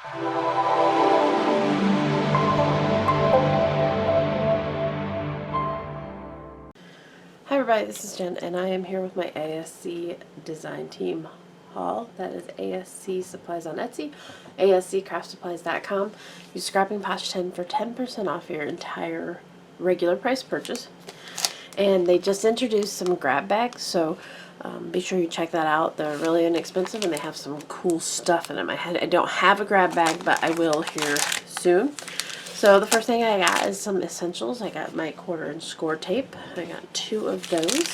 Hi everybody, this is Jen, and I am here with my ASC design team haul. That is ASC Supplies on Etsy, asccraftsupplies.com. Use Scrapping Posh 10 for 10% off your entire regular price purchase. And they just introduced some grab bags, so be sure you check that out. They're really inexpensive and they have some cool stuff in them. I don't have a grab bag, but I will here soon. So the first thing I got is some essentials. I got my 1/4" score tape. I got 2 of those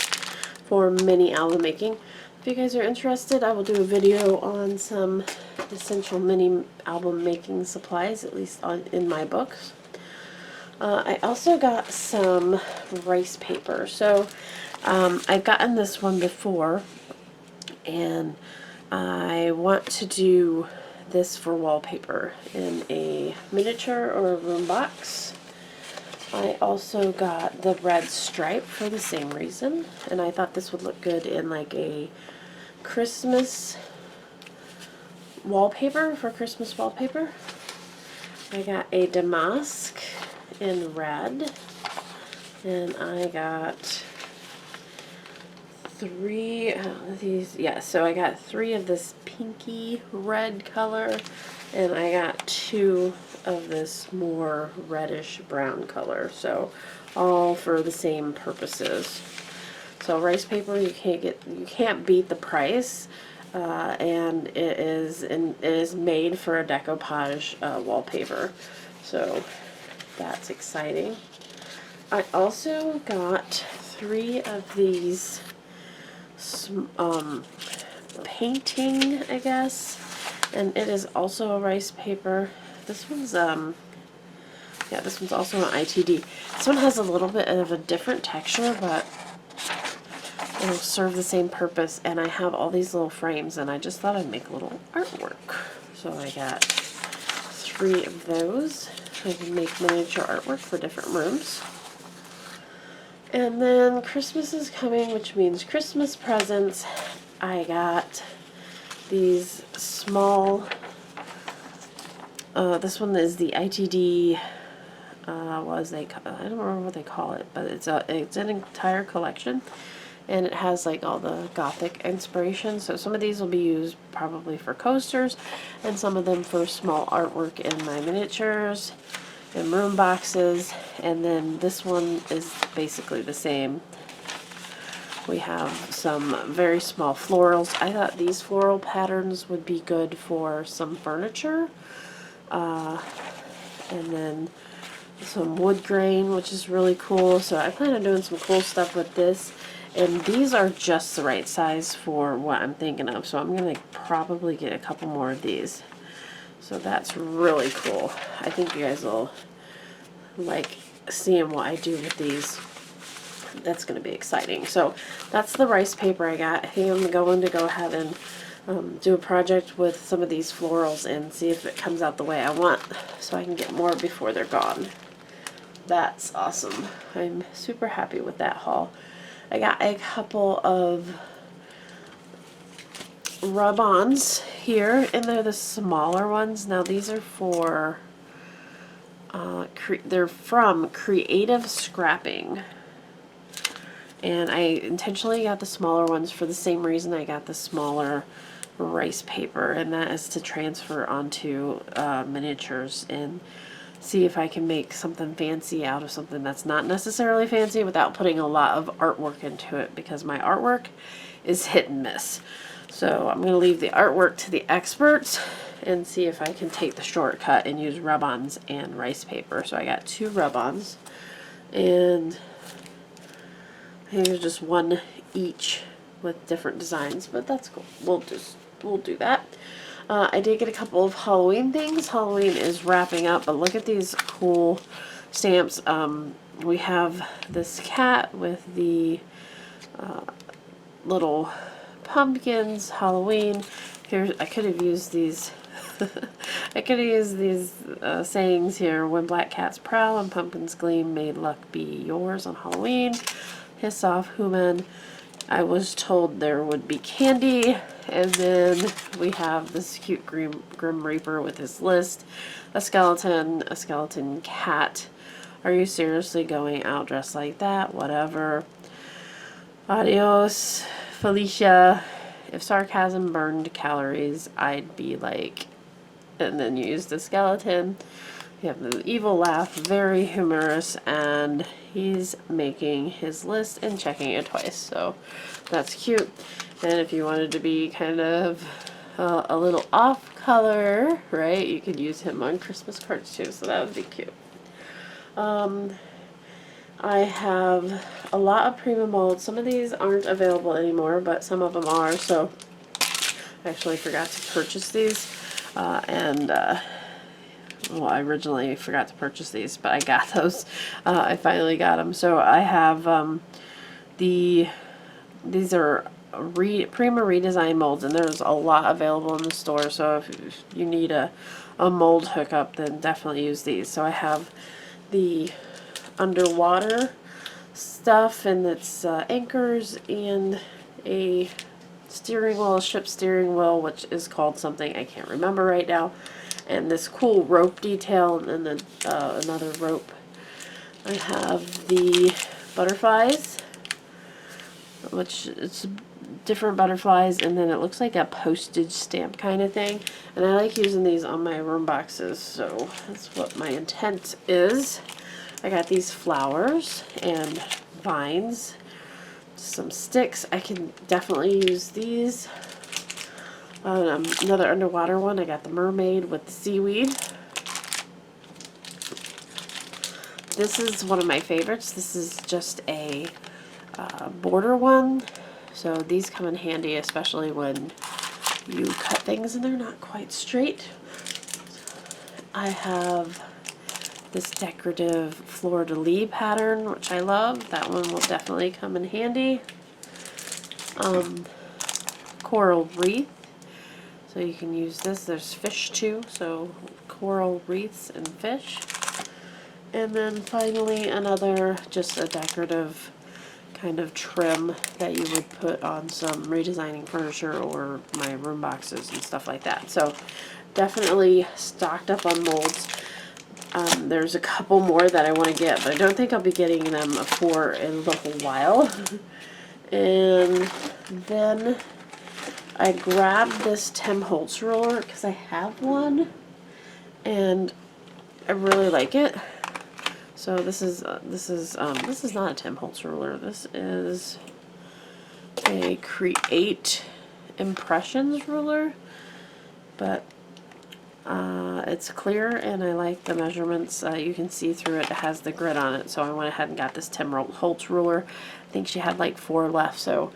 for mini album making. If you guys are interested, I will do a video on some essential mini album making supplies, at least in my books. I also got some rice paper. So I've gotten this one before, and I want to do this for wallpaper in a miniature or a room box. I also got the red stripe for the same reason, and I thought this would look good in like a Christmas wallpaper, for Christmas wallpaper. I got a damask in red, and I got 3 of these. Yeah, so I got 3 of this pinky red color, and I got 2 of this more reddish brown color. So all for the same purposes. So rice paper, you can't beat the price, and it is made for a decoupage wallpaper. So that's exciting. I also got 3 of these painting, I guess, and it is also a rice paper. This one's yeah, this one's also an ITD. This one has a little bit of a different texture, but it'll serve the same purpose. And I have all these little frames, and I just thought I'd make a little artwork. So I got 3 of those. I can make miniature artwork for different rooms. And then Christmas is coming, which means Christmas presents. I got these small, this one is the ITD, I don't remember what they call it, but it's an entire collection, and it has like all the Gothic inspiration. So some of these will be used probably for coasters, and some of them for small artwork in my miniatures and room boxes. And then this one is basically the same. We have some very small florals. I thought these floral patterns would be good for some furniture. And then some wood grain, which is really cool. So I plan on doing some cool stuff with this. And these are just the right size for what I'm thinking of. So I'm going to probably get a couple more of these. So that's really cool. I think you guys will like seeing what I do with these. That's going to be exciting. So that's the rice paper I got. I think I'm going to go ahead and do a project with some of these florals and see if it comes out the way I want, so I can get more before they're gone. That's awesome. I'm super happy with that haul. I got a couple of rub-ons here, and they're the smaller ones. Now these are for they're from Creative Scrapping, and I intentionally got the smaller ones for the same reason I got the smaller rice paper, and that is to transfer onto miniatures and see if I can make something fancy out of something that's not necessarily fancy without putting a lot of artwork into it, because my artwork is hit and miss. So I'm going to leave the artwork to the experts and see if I can take the shortcut and use rub-ons and rice paper. So I got 2 rub-ons, and I think there's just 1 each with different designs, but that's cool. We'll do that. I did get a couple of Halloween things. Halloween is wrapping up, but look at these cool stamps. We have this cat with the little pumpkins, Halloween. Here, I could have used these. I could have used these sayings here. When black cats prowl and pumpkins gleam, may luck be yours on Halloween. Hiss off, human. I was told there would be candy, and then we have this cute Grim Reaper with his list, a skeleton cat. Are you seriously going out dressed like that? Whatever. Adios, Felicia. If sarcasm burned calories, I'd be like... And then you use the skeleton. You have the evil laugh, very humorous, and he's making his list and checking it twice, so that's cute. And if you wanted to be kind of a little off color, right, you could use him on Christmas cards too, so that would be cute. I have a lot of Prima molds. Some of these aren't available anymore, but some of them are, so I actually forgot to purchase these. Well, I originally forgot to purchase these, but I got those. I finally got them. So I have these are Prima redesign molds, and there's a lot available in the store. So if you need a mold hookup, then definitely use these. So I have the underwater stuff, and it's anchors and a steering wheel, a ship steering wheel, which is called something I can't remember right now, and this cool rope detail, and then another rope. I have the butterflies, which it's different butterflies, and then it looks like a postage stamp kind of thing, and I like using these on my room boxes, so that's what my intent is. I got these flowers and vines, some sticks. I can definitely use these. Another underwater one. I got the mermaid with the seaweed. This is one of my favorites. This is just a border one. So these come in handy, especially when you cut things and they're not quite straight. I have this decorative fleur-de-lis pattern, which I love. That one will definitely come in handy. Coral wreath. So you can use this. There's fish too, so coral wreaths and fish. And then finally another, just a decorative kind of trim that you would put on some redesigning furniture or my room boxes and stuff like that. So definitely stocked up on molds. There's a couple more that I want to get, but I don't think I'll be getting them for a little while. And then I grabbed this Holtz ruler because I have one, and I really like it. So this is not a Holtz ruler. This is a Create Impressions ruler, but it's clear, and I like the measurements. You can see through it. It has the grid on it, so I went ahead and got this Holtz ruler. I think she had like 4 left, so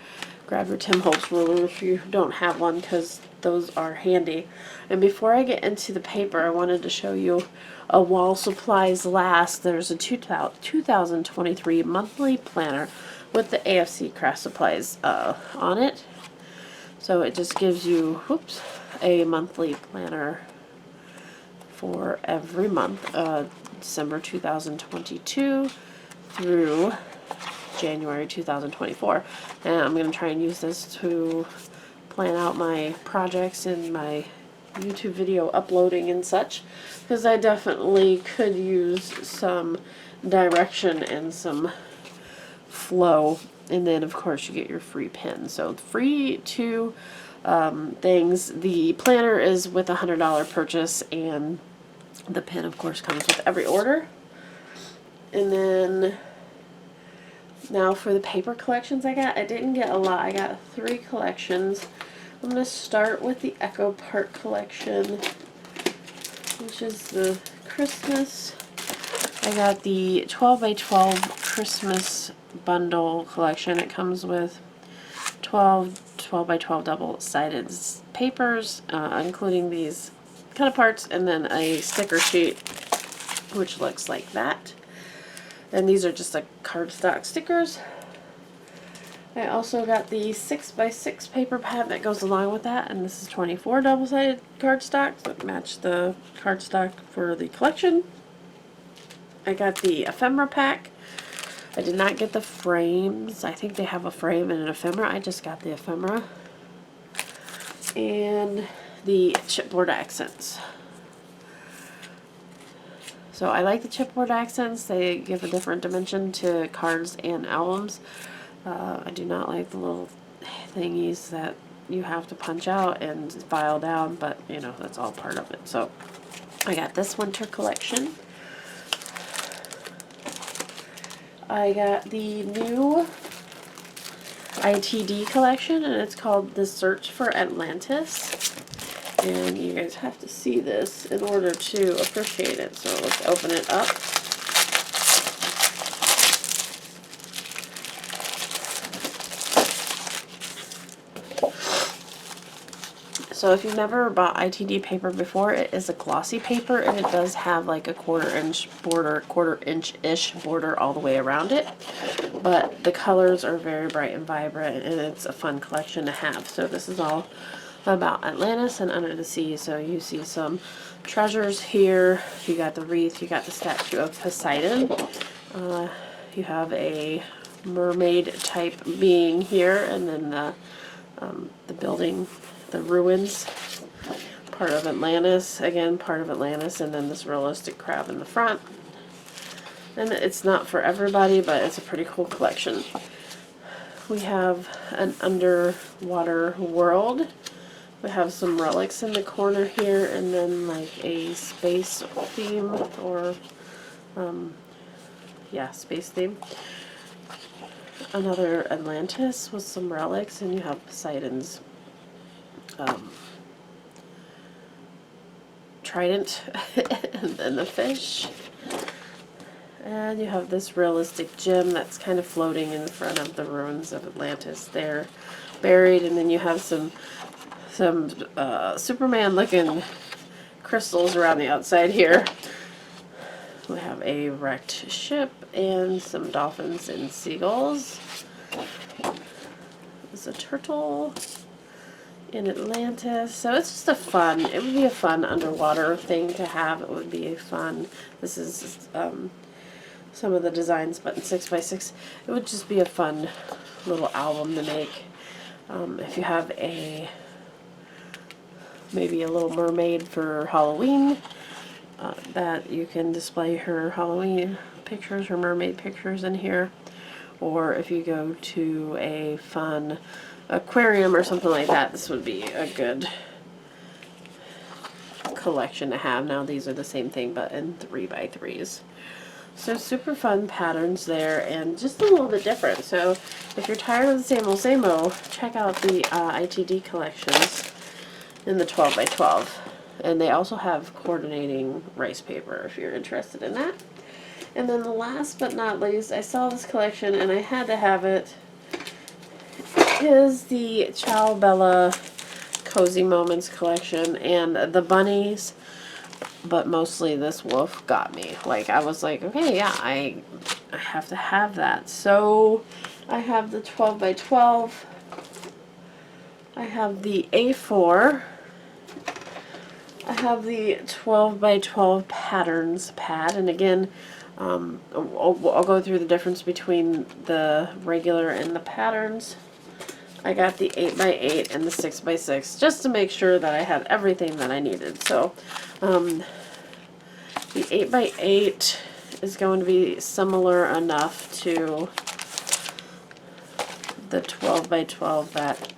grab your Holtz ruler if you don't have one, because those are handy. And before I get into the paper, I wanted to show you a While Supplies Last. There's a 2023 monthly planner with the ASC craft supplies on it. So it just gives you, a monthly planner for every month, December 2022 through January 2024. And I'm going to try and use this to plan out my projects and my YouTube video uploading and such, because I definitely could use some direction and some flow. And then of course you get your free pin. So free 2 things. The planner is with a $100 purchase, and the pin of course comes with every order. And then now for the paper collections I didn't get a lot. I got 3 collections. I'm going to start with the Echo Park collection, which is the Christmas. I got the 12 by 12 Christmas bundle collection. It comes with 12 by 12 double-sided papers, including these cut parts, and then a sticker sheet, which looks like that. And these are just like cardstock stickers. I also got the 6 by 6 paper pad that goes along with that, and this is 24 double-sided cardstock, so it matched the cardstock for the collection. I got the ephemera pack, I did not get the frames. I think they have a frame and an ephemera. I just got the ephemera. And the chipboard accents. So I like the chipboard accents. They give a different dimension to cards and albums. I do not like the little thingies that you have to punch out and file down, but you know, that's all part of it. So I got this winter collection. I got the new ITD collection, and it's called The Search for Atlantis. And you guys have to see this in order to appreciate it. So let's open it up. So if you've never bought ITD paper before, it is a glossy paper, and it does have like a quarter-inch border all the way around it. But the colors are very bright and vibrant, and it's a fun collection to have. So this is all about Atlantis and under the sea. So you see some treasures here. You got the wreath. You got the statue of Poseidon. You have a mermaid type being here, and then the building, the ruins, part of Atlantis, again part of Atlantis, and then this realistic crab in the front. And it's not for everybody, but it's a pretty cool collection. We have an underwater world. We have some relics in the corner here, and then like a space theme, or yeah, space theme. Another Atlantis with some relics, and you have Poseidon's trident and then the fish. And you have this realistic gem that's kind of floating in front of the ruins of Atlantis there, buried. And then you have some Superman looking crystals around the outside here. We have a wrecked ship and some dolphins and seagulls. There's a turtle in Atlantis. So it's just it would be a fun underwater thing to have. It would be a fun, this is some of the designs, but in 6x6, it would just be a fun little album to make. If you have maybe a little mermaid for Halloween, that you can display her Halloween pictures, her mermaid pictures in here. Or if you go to a fun aquarium or something like that, this would be a good collection to have. Now these are the same thing, but in 3x3s. So super fun patterns there, and just a little bit different. So if you're tired of the same old, check out the ITD collections in the 12x12. And they also have coordinating rice paper if you're interested in that. And then the last but not least, I saw this collection and I had to have it, is the Ciao Bella Cozy Moments collection. And the bunnies, but mostly this wolf, got me. Like, I was like, okay, yeah, I have to have that. So I have the 12x12. I have the A4. I have the 12x12 patterns pad, and again, I'll go through the difference between the regular and the patterns. I got the 8x8 and the 6x6 just to make sure that I had everything that I needed. So the 8x8 is going to be similar enough to the 12x12 that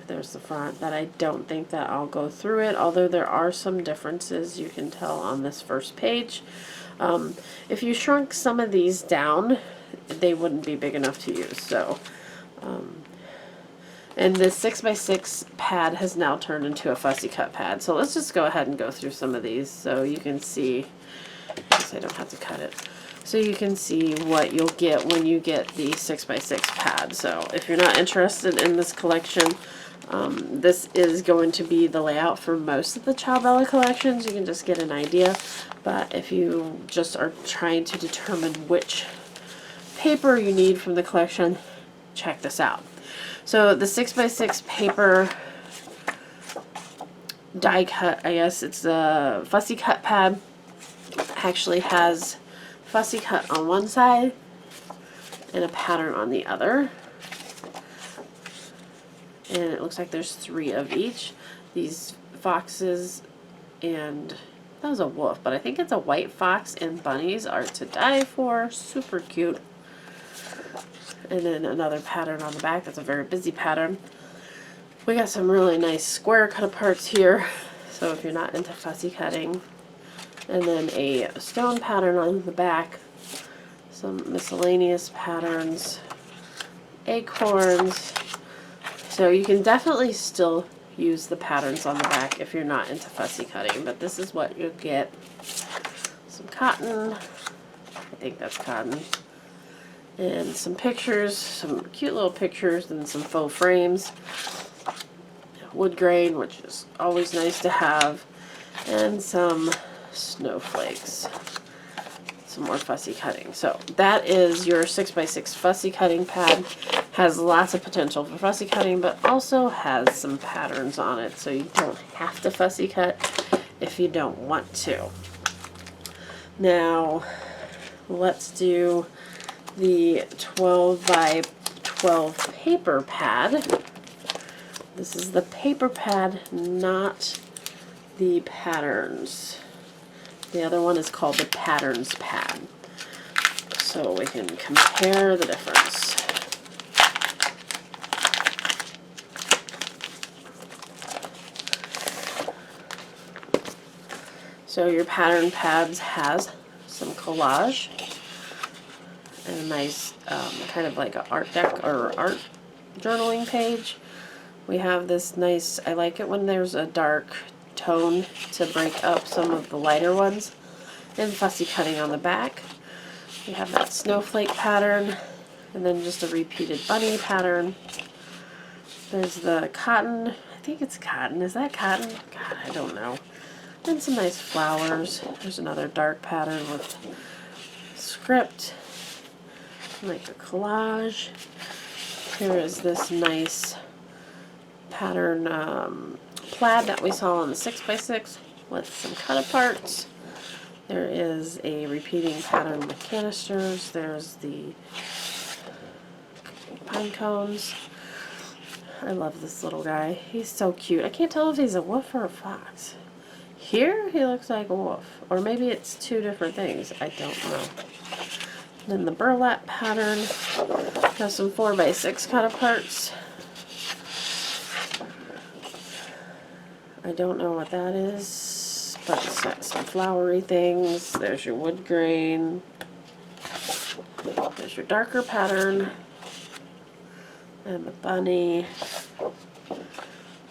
there's the front, that I don't think that I'll go through it, although there are some differences you can tell on this first page. If you shrunk some of these down, they wouldn't be big enough to use. So and the 6x6 pad has now turned into a fussy cut pad. So let's just go ahead and go through some of these so you can see. I guess I don't have to cut it. So you can see what you'll get when you get the 6x6 pad. So if you're not interested in this collection, this is going to be the layout for most of the Ciao Bella collections. You can just get an idea. But if you just are trying to determine which paper you need from the collection, check this out. So the 6x6 paper die cut, I guess it's a fussy cut pad, actually has fussy cut on one side and a pattern on the other. And it looks like there's 3 of each. These foxes and that was a wolf, but I think it's a white fox and bunnies are to die for. Super cute. And then another pattern on the back. That's a very busy pattern. We got some really nice square cut aparts here. So if you're not into fussy cutting. And then a stone pattern on the back. Some miscellaneous patterns. Acorns. So you can definitely still use the patterns on the back if you're not into fussy cutting, but this is what you'll get. Some cotton, I think that's cotton, and some pictures, some cute little pictures, and some faux frames, wood grain, which is always nice to have, and some snowflakes. Some more fussy cutting. So that is your 6x6 fussy cutting pad. Has lots of potential for fussy cutting, but also has some patterns on it, so you don't have to fussy cut if you don't want to. Now let's do the 12 by 12 paper pad. This is the paper pad, not the patterns. The other one is called the patterns pad. So we can compare the difference. So your pattern pads has some collage and a nice kind of like an art deck or art journaling page. We have this nice, I like it when there's a dark tone to break up some of the lighter ones, and fussy cutting on the back. We have that snowflake pattern, and then just a repeated bunny pattern. There's the cotton, I think it's cotton, is that cotton? God, I don't know. And some nice flowers. There's another dark pattern with script, like a collage. Here is this nice pattern plaid that we saw on the 6x6 with some cut aparts. There is a repeating pattern with canisters. There's the pine cones. I love this little guy. He's so cute. I can't tell if he's a wolf or a fox. Here he looks like a wolf, or maybe it's 2 different things. I don't know. Then the burlap pattern has some 4x6 cut aparts. I don't know what that is, but it's got some flowery things. There's your wood grain. There's your darker pattern. And the bunny.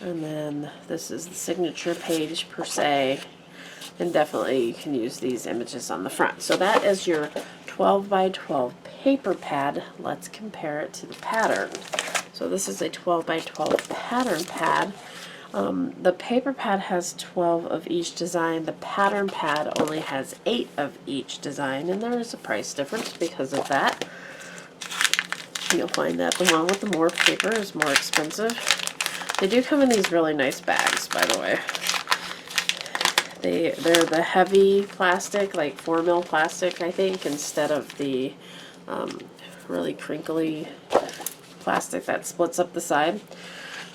And then this is the signature page per se. And definitely you can use these images on the front. So that is your 12 by 12 paper pad. Let's compare it to the pattern. So this is a 12 by 12 pattern pad. The paper pad has 12 of each design. The pattern pad only has 8 of each design, and there is a price difference because of that. You'll find that the one with the more paper is more expensive. They do come in these really nice bags, by the way. They're the heavy plastic, like 4mm plastic, I think, instead of the really crinkly plastic that splits up the side.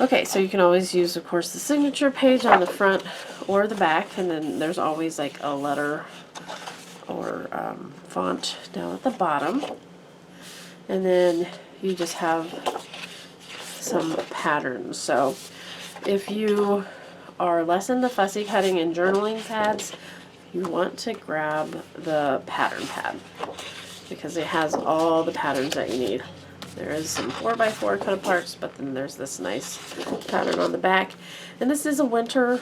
Okay, so you can always use, of course, the signature page on the front or the back, and then there's always like a letter or font down at the bottom. And then you just have some patterns. So if you are less into fussy cutting and journaling pads, you want to grab the pattern pad because it has all the patterns that you need. There is some 4x4 cut aparts, but then there's this nice pattern on the back. And this is a winter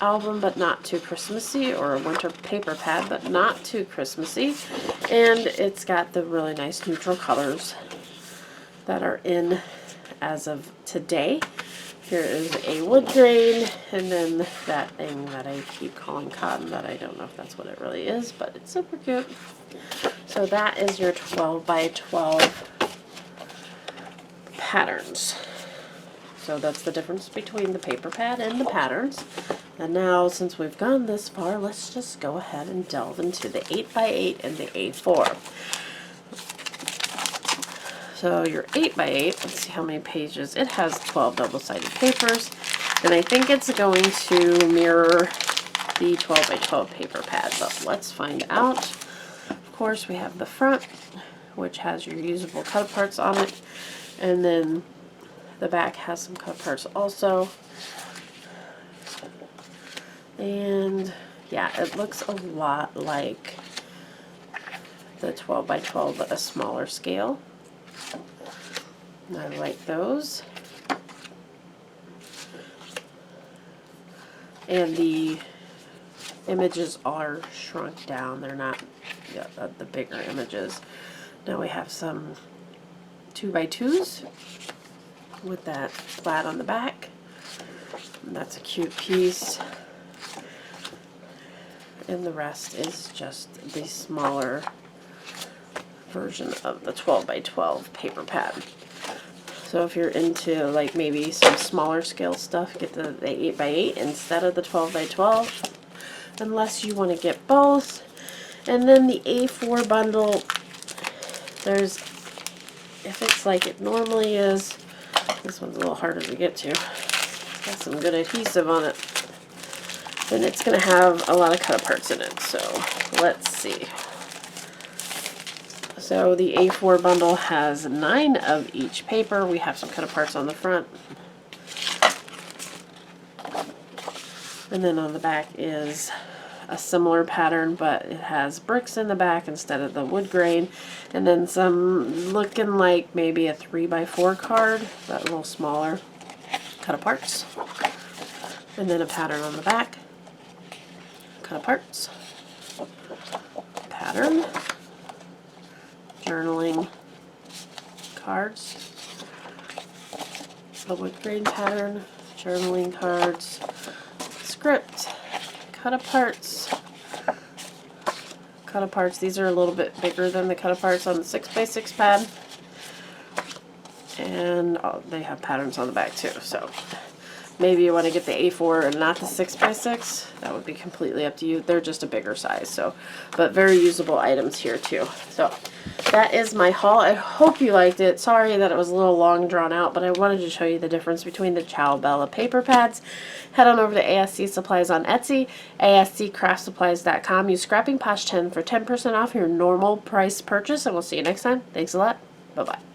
album, but not too Christmassy, or a winter paper pad, but not too Christmassy. And it's got the really nice neutral colors that are in as of today. Here is a wood grain, and then that thing that I keep calling cotton, but I don't know if that's what it really is, but it's super cute. So that is your 12 by 12 patterns. So that's the difference between the paper pad and the patterns. And now, since we've gone this far, let's just go ahead and delve into the 8x8 and the A4. So your 8x8, let's see how many pages. It has 12 double-sided papers, and I think it's going to mirror the 12x12 paper pad, but let's find out. Of course, we have the front, which has your usable cut parts on it, and then the back has some cut parts also. And yeah, it looks a lot like the 12x12, but a smaller scale. I like those. And the images are shrunk down. They're not the bigger images. Now we have some 2x2s with that flat on the back. And that's a cute piece. And the rest is just the smaller version of the 12x12 paper pad. So if you're into like maybe some smaller scale stuff, get the 8x8 instead of the 12x12, unless you want to get both. And then the A4 bundle, there's, if it's like it normally is, this one's a little harder to get to. It's got some good adhesive on it. Then it's going to have a lot of cut parts in it. So let's see. So the A4 bundle has 9 of each paper. We have some cut parts on the front. And then on the back is a similar pattern, but it has bricks in the back instead of the wood grain. And then some looking like maybe a 3x4 card, but a little smaller cut parts. And then a pattern on the back. Cut parts. Pattern. Journaling cards. The wood grain pattern. Journaling cards. Script. Cut-aparts. Cut-aparts. These are a little bit bigger than the cut-aparts on the 6x6 pad. And they have patterns on the back too. So maybe you want to get the A4 and not the 6x6. That would be completely up to you. They're just a bigger size. So, but very usable items here too. So that is my haul. I hope you liked it. Sorry that it was a little long drawn out, but I wanted to show you the difference between the Ciao Bella paper pads. Head on over to ASC Supplies on Etsy, asccraftsupplies.com. Use Scrapping Posh 10 for 10% off your normal price purchase, and we'll see you next time. Thanks a lot. Bye-bye.